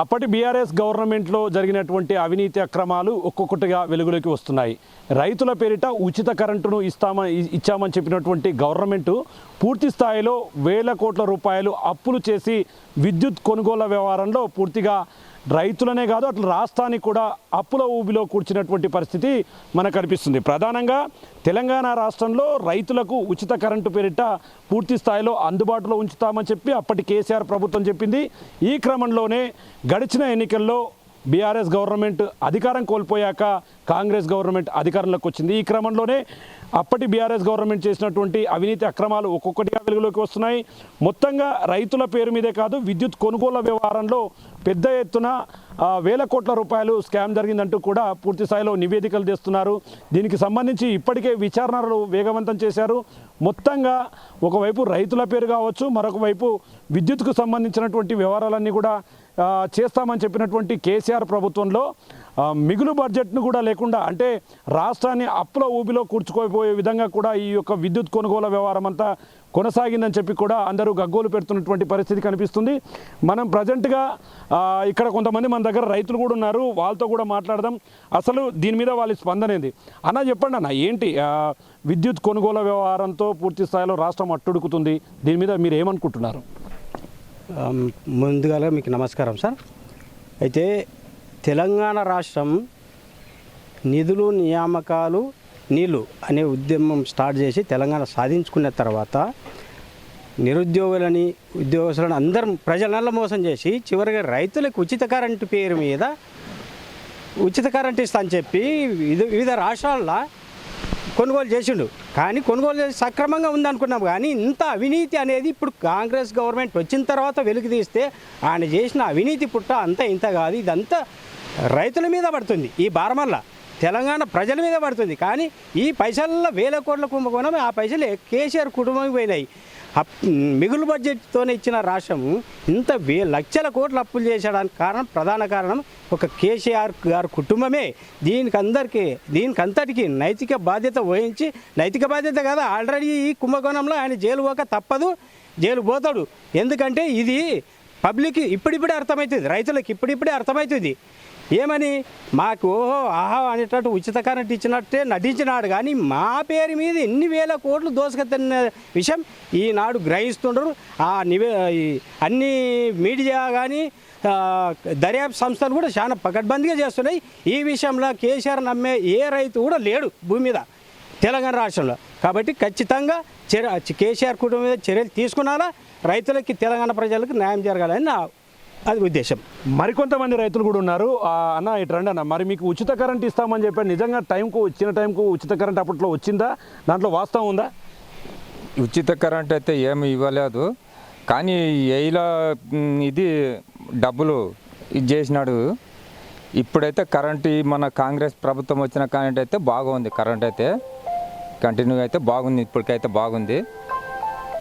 అప్పటి బీఆర్ఎస్ గవర్నమెంట్లో జరిగినటువంటి అవినీతి అక్రమాలు ఒక్కొక్కటిగా వెలుగులోకి వస్తున్నాయి. రైతుల పేరిట ఉచిత కరెంటును ఇచ్చామని చెప్పినటువంటి గవర్నమెంటు పూర్తి స్థాయిలో వేల కోట్ల రూపాయలు అప్పులు చేసి విద్యుత్ కొనుగోలు వ్యవహారంలో పూర్తిగా రైతులనే కాదు అట్లా రాష్ట్రానికి కూడా అప్పుల ఊబిలో కూర్చున్నటువంటి పరిస్థితి మనకు కనిపిస్తుంది. ప్రధానంగా తెలంగాణ రాష్ట్రంలో రైతులకు ఉచిత కరెంటు పేరిట పూర్తి స్థాయిలో అందుబాటులో ఉంచుతామని చెప్పి అప్పటి కేసీఆర్ ప్రభుత్వం చెప్పింది. ఈ క్రమంలోనే గడిచిన ఎన్నికల్లో బీఆర్ఎస్ గవర్నమెంట్ అధికారం కోల్పోయాక కాంగ్రెస్ గవర్నమెంట్ అధికారంలోకి వచ్చింది. ఈ క్రమంలోనే అప్పటి బీఆర్ఎస్ గవర్నమెంట్ చేసినటువంటి అవినీతి అక్రమాలు ఒక్కొక్కటిగా వెలుగులోకి వస్తున్నాయి. మొత్తంగా రైతుల పేరు మీదే కాదు విద్యుత్ కొనుగోళ్ల వ్యవహారంలో పెద్ద ఎత్తున వేల కోట్ల రూపాయలు స్కామ్ జరిగిందంటూ కూడా పూర్తి స్థాయిలో నివేదికలు తెస్తున్నారు. దీనికి సంబంధించి ఇప్పటికే విచారణలు వేగవంతం చేశారు. మొత్తంగా ఒకవైపు రైతుల పేరు కావచ్చు, మరొక వైపు విద్యుత్కు సంబంధించినటువంటి వ్యవహారాలన్నీ కూడా చేస్తామని చెప్పినటువంటి కేసీఆర్ ప్రభుత్వంలో మిగులు బడ్జెట్ను కూడా లేకుండా అంటే రాష్ట్రాన్ని అప్పుల ఊబిలో కూర్చుకోపోయే విధంగా కూడా ఈ యొక్క విద్యుత్ కొనుగోలు వ్యవహారం అంతా కొనసాగిందని చెప్పి కూడా అందరూ గగ్గోలు పెడుతున్నటువంటి పరిస్థితి కనిపిస్తుంది. మనం ప్రజెంట్గా ఇక్కడ కొంతమంది మన దగ్గర రైతులు కూడా ఉన్నారు, వాళ్ళతో కూడా మాట్లాడదాం. అసలు దీని మీద వాళ్ళ స్పందన ఏంది అన్న, చెప్పండి అన్న, ఏంటి విద్యుత్ కొనుగోలు వ్యవహారంతో పూర్తి స్థాయిలో రాష్ట్రం అట్టుడుకుతుంది, దీని మీద మీరు ఏమనుకుంటున్నారు? ముందుగా మీకు నమస్కారం సార్. అయితే తెలంగాణ రాష్ట్రం నిధులు నియామకాలు నీళ్ళు అనే ఉద్యమం స్టార్ట్ చేసి తెలంగాణ సాధించుకున్న తర్వాత నిరుద్యోగులని ఉద్యోగస్తులను అందరం ప్రజల మోసం చేసి చివరిగా రైతులకు ఉచిత కరెంటు పేరు మీద ఉచిత కరెంటు ఇస్తా అని చెప్పి వివిధ రాష్ట్రాల్లో కొనుగోలు చేసిండు. కానీ కొనుగోలు చేసి సక్రమంగా ఉందనుకున్నాం. కానీ ఇంత అవినీతి అనేది ఇప్పుడు కాంగ్రెస్ గవర్నమెంట్ వచ్చిన తర్వాత వెలుగు తీస్తే ఆయన చేసిన అవినీతి పుట్ట అంతా ఇంత కాదు, ఇదంతా రైతుల మీద పడుతుంది. ఈ భారమల్ల తెలంగాణ ప్రజల మీద పడుతుంది. కానీ ఈ పైసల్లో వేల కోట్ల కుంభకోణం, ఆ పైసలు కేసీఆర్ కుటుంబానికి పోయినాయి. మిగులు బడ్జెట్తోనే ఇచ్చిన రాష్ట్రము ఇంత లక్షల కోట్ల అప్పులు చేసేయడానికి ప్రధాన కారణం ఒక కేసీఆర్ గారి కుటుంబమే. దీనికంతటికి నైతిక బాధ్యత వహించి, నైతిక బాధ్యత కదా, ఆల్రెడీ ఈ కుంభకోణంలో ఆయన జైలు పోక తప్పదు, జైలు పోతాడు. ఎందుకంటే ఇది పబ్లిక్ ఇప్పుడిప్పుడే అర్థమవుతుంది, రైతులకు ఇప్పుడిప్పుడే అర్థమవుతుంది. ఏమని మాకు ఓహో ఆహా అనేటట్టు ఉచిత కరెంట్ ఇచ్చినట్టే నటించినాడు. కానీ మా పేరు మీద ఎన్ని వేల కోట్లు దోసుకెత్తిన విషయం ఈనాడు గ్రహిస్తుండరు. అన్ని మీడియా కానీ దర్యాప్తు సంస్థలు కూడా చాలా పకడ్బందీగా చేస్తున్నాయి. ఈ విషయంలో కేసీఆర్ నమ్మే ఏ రైతు కూడా లేడు భూమి మీద తెలంగాణ రాష్ట్రంలో. కాబట్టి ఖచ్చితంగా కేసీఆర్ కుటుంబం మీద చర్యలు తీసుకున్నారా, రైతులకి తెలంగాణ ప్రజలకు న్యాయం జరగాలని నా అది ఉద్దేశం. మరికొంతమంది రైతులు కూడా ఉన్నారు. అన్న ఇటు రండి అన్న, మరి మీకు ఉచిత కరెంట్ ఇస్తామని చెప్పారు, నిజంగా ఇచ్చిన టైంకు ఉచిత కరెంట్ అప్పట్లో వచ్చిందా? దాంట్లో వాస్తవం ఉందా? ఉచిత కరెంట్ అయితే ఏమి ఇవ్వలేదు. కానీ ఇలా ఇది డబ్బులు ఇది చేసినాడు. ఇప్పుడైతే కరెంట్ మన కాంగ్రెస్ ప్రభుత్వం వచ్చిన కరెంట్ అయితే బాగుంది. కరెంట్ అయితే కంటిన్యూగా అయితే బాగుంది, ఇప్పటికైతే బాగుంది.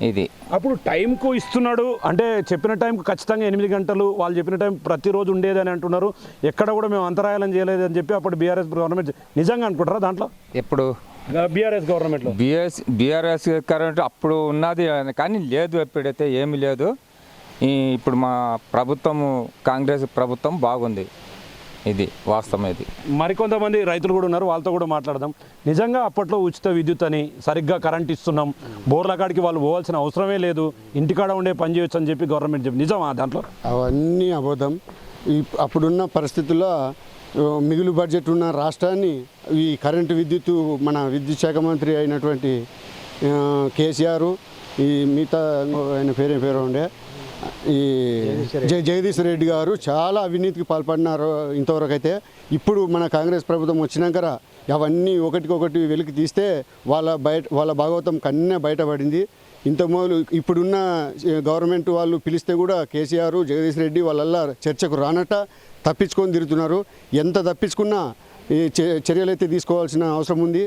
ఇది అప్పుడు టైంకు ఇస్తున్నాడు అంటే చెప్పిన టైంకు ఖచ్చితంగా 8 గంటలు వాళ్ళు చెప్పిన టైం ప్రతిరోజు ఉండేదని అంటున్నారు. ఎక్కడ కూడా మేము అంతరాయాలని చేయలేదని చెప్పి అప్పుడు బీఆర్ఎస్ గవర్నమెంట్ నిజంగా అనుకుంటారా? దాంట్లో ఎప్పుడు బీఆర్ఎస్ గవర్నమెంట్లో బీఆర్ఎస్ కరెంట్ అప్పుడు ఉన్నది కానీ లేదు, ఎప్పుడైతే ఏమీ లేదు. ఇప్పుడు మా ప్రభుత్వము కాంగ్రెస్ ప్రభుత్వం బాగుంది, ఇది వాస్తవం. ఇది మరికొంతమంది రైతులు కూడా ఉన్నారు, వాళ్ళతో కూడా మాట్లాడదాం. నిజంగా అప్పట్లో ఉచిత విద్యుత్ అని సరిగ్గా కరెంట్ ఇస్తున్నాం, బోర్ల కాడికి వాళ్ళు పోవాల్సిన అవసరమే లేదు, ఇంటికాడ ఉండే పని చేయొచ్చు అని చెప్పి గవర్నమెంట్ చెప్పి నిజమా? దాంట్లో అవన్నీ అబద్ధం. అప్పుడున్న పరిస్థితుల్లో మిగులు బడ్జెట్ ఉన్న రాష్ట్రాన్ని ఈ కరెంటు విద్యుత్ మన విద్యుత్ శాఖ మంత్రి అయినటువంటి కేసీఆర్, ఈ మిగతా ఆయన పేరు ఉండే ఈ జగదీష్ రెడ్డి గారు చాలా అవినీతికి పాల్పడినారు ఇంతవరకు. అయితే ఇప్పుడు మన కాంగ్రెస్ ప్రభుత్వం వచ్చినాక అవన్నీ ఒకటికొకటి వెలికి తీస్తే వాళ్ళ భాగవతం కన్నే బయటపడింది. ఇంతకుముందు ఇప్పుడున్న గవర్నమెంట్ వాళ్ళు పిలిస్తే కూడా కేసీఆర్ జగదీష్ రెడ్డి వాళ్ళల్లా చర్చకు రానట్ట తప్పించుకొని తిరుగుతున్నారు. ఎంత తప్పించుకున్నా చర్యలు అయితే తీసుకోవాల్సిన అవసరం ఉంది.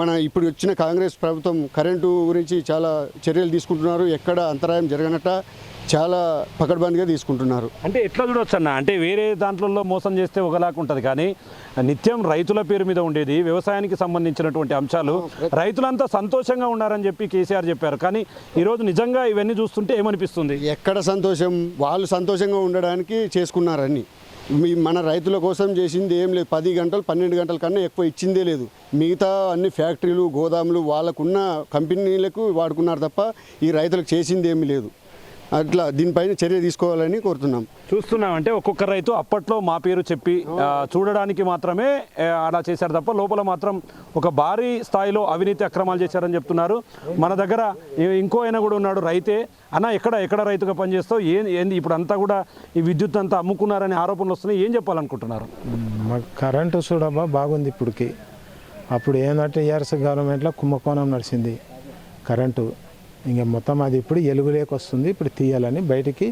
మన ఇప్పుడు వచ్చిన కాంగ్రెస్ ప్రభుత్వం కరెంటు గురించి చాలా చర్యలు తీసుకుంటున్నారు. ఎక్కడ అంతరాయం జరగనట్ట చాలా పకడ్బందీగా తీసుకుంటున్నారు. అంటే ఎట్లా చూడొచ్చు అన్న, అంటే వేరే దాంట్లో మోసం చేస్తే ఒకలాగా ఉంటుంది, కానీ నిత్యం రైతుల పేరు మీద ఉండేది వ్యవసాయానికి సంబంధించినటువంటి అంశాలు రైతులంతా సంతోషంగా ఉన్నారని చెప్పి కేసీఆర్ చెప్పారు. కానీ ఈరోజు నిజంగా ఇవన్నీ చూస్తుంటే ఏమనిపిస్తుంది? ఎక్కడ సంతోషం, వాళ్ళు సంతోషంగా ఉండడానికి చేసుకున్నారని. మన రైతుల కోసం చేసింది ఏం లేదు. 10 గంటలు 12 గంటల కన్నా ఎక్కువ ఇచ్చిందే లేదు. మిగతా అన్ని ఫ్యాక్టరీలు గోదాములు వాళ్ళకున్న కంపెనీలకు వాడుకున్నారు తప్ప ఈ రైతులకు చేసింది ఏమీ లేదు. అట్లా దీనిపైన చర్య తీసుకోవాలని కోరుతున్నాం. చూస్తున్నాం అంటే ఒక్కొక్క రైతు అప్పట్లో మా పేరు చెప్పి చూడడానికి మాత్రమే అలా చేశారు తప్ప లోపల మాత్రం ఒక భారీ స్థాయిలో అవినీతి అక్రమాలు చేశారని చెప్తున్నారు. మన దగ్గర ఇంకో ఆయన కూడా ఉన్నాడు, రైతే. అన్న, ఎక్కడ రైతుగా పనిచేస్తావు, ఏంది ఇప్పుడు అంతా కూడా ఈ విద్యుత్ అంతా అమ్ముకున్నారని ఆరోపణలు వస్తున్నాయి, ఏం చెప్పాలనుకుంటున్నారు? మాకు కరెంటు చూడమ్మా బాగుంది ఇప్పటికి. అప్పుడు ఏంటంటే టీఆర్ఎస్ గవర్నమెంట్లో కుంభకోణం నడిచింది కరెంటు. ఇంకా మొత్తం అది ఇప్పుడు ఎలుగులేకి వస్తుంది. ఇప్పుడు తీయాలని బయటికి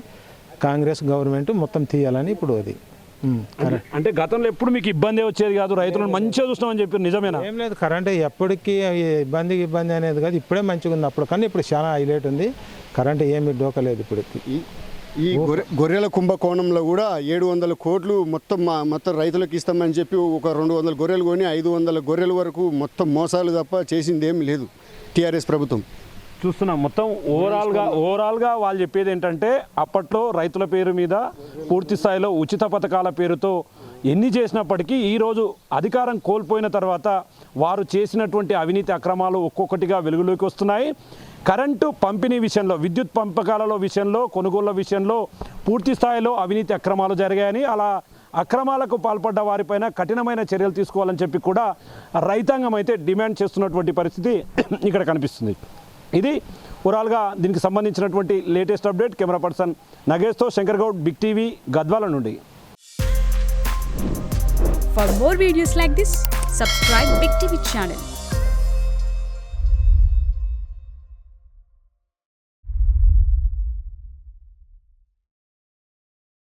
కాంగ్రెస్ గవర్నమెంట్ మొత్తం తీయాలని ఇప్పుడు అది కరెంట్. అంటే గతంలో ఎప్పుడు మీకు ఇబ్బంది వచ్చేది కాదు, రైతులను మంచిగా చూసినామని చెప్పి నిజమేనా? ఏం లేదు, కరెంట్ ఎప్పటికీ ఇబ్బంది అనేది కాదు. ఇప్పుడే మంచిగా ఉంది, అప్పుడు కానీ ఇప్పుడు చాలా హైలైట్ ఉంది. కరెంట్ ఏమి డోకలేదు ఇప్పుడు. ఈ గొర్రెల కుంభకోణంలో కూడా 700 కోట్లు మొత్తం రైతులకు ఇస్తామని చెప్పి ఒక 200 గొర్రెలు కొని 500 గొర్రెల వరకు మొత్తం మోసాలు తప్ప చేసింది ఏమి లేదు టీఆర్ఎస్ ప్రభుత్వం. చూస్తున్నాం మొత్తం ఓవరాల్గా వాళ్ళు చెప్పేది ఏంటంటే అప్పట్లో రైతుల పేరు మీద పూర్తి స్థాయిలో ఉచిత పథకాల పేరుతో ఎన్ని చేసినప్పటికీ ఈరోజు అధికారం కోల్పోయిన తర్వాత వారు చేసినటువంటి అవినీతి అక్రమాలు ఒక్కొక్కటిగా వెలుగులోకి వస్తున్నాయి. కరెంటు పంపిణీ విషయంలో, విద్యుత్ పంపకాలలో విషయంలో, కొనుగోళ్ల విషయంలో పూర్తి స్థాయిలో అవినీతి అక్రమాలు జరిగాయని, అలా అక్రమాలకు పాల్పడ్డ వారిపైన కఠినమైన చర్యలు తీసుకోవాలని చెప్పి కూడా రైతాంగం అయితే డిమాండ్ చేస్తున్నటువంటి పరిస్థితి ఇక్కడ కనిపిస్తుంది. ఇది ఓవరాల్గా దీనికి సంబంధించినటువంటి లేటెస్ట్ అప్డేట్. కెమెరా పర్సన్ నగేష్తో శంకర్ గౌడ్, బిగ్ టీవీ, గద్వాల నుండి. For more videos like this, subscribe Big TV channel.